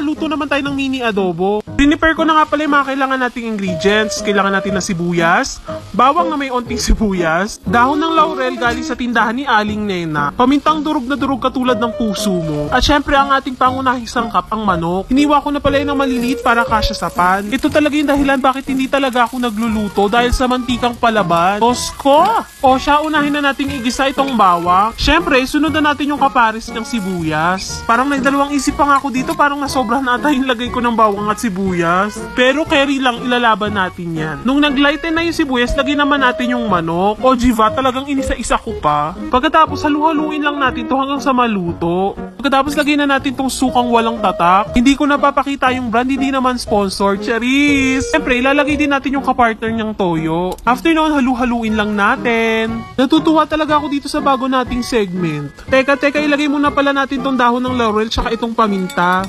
luto naman tayo ng mini adobo. Prepare ko na nga pala yung mga kailangan nating ingredients. Kailangan natin na sibuyas, bawang na may onting sibuyas, dahon ng laurel galing sa tindahan ni Aling Nena, pamintang durog na durog katulad ng puso mo, at syempre ang ating pangunahing sangkap, ang manok. Hiniwa ko na pala yun ng maliliit para kasya sa pan. Ito talaga yung dahilan bakit hindi talaga ako nagluluto, dahil sa mantikang palaban. Tosko! O siya, unahin na nating igisa itong bawang. Syempre, sunod na natin yung kapares ng sibuyas. Parang may dalawang isip pa nga ako dito, parang nasobrahan na ata yung lagay ko ng bawang at sibuyas. Pero carry lang, ilalaban natin yan. Nung naglighten na yung sibuyas, lagyan naman natin yung manok. O jiva, talagang inisa-isa ko pa. Pagkatapos, halu-haluin lang natin to hanggang sa maluto. Pagkatapos, lagyan na natin tong sukang walang tatak. Hindi ko napapakita yung brand, hindi naman sponsor. Charis! Siyempre, ilalagay din natin yung kapartner niyang toyo. After noon, halu-haluin lang natin. Natutuwa talaga ako dito sa bago nating segment. Teka, ilagay muna pala natin tong dahon ng laurel tsaka itong paminta.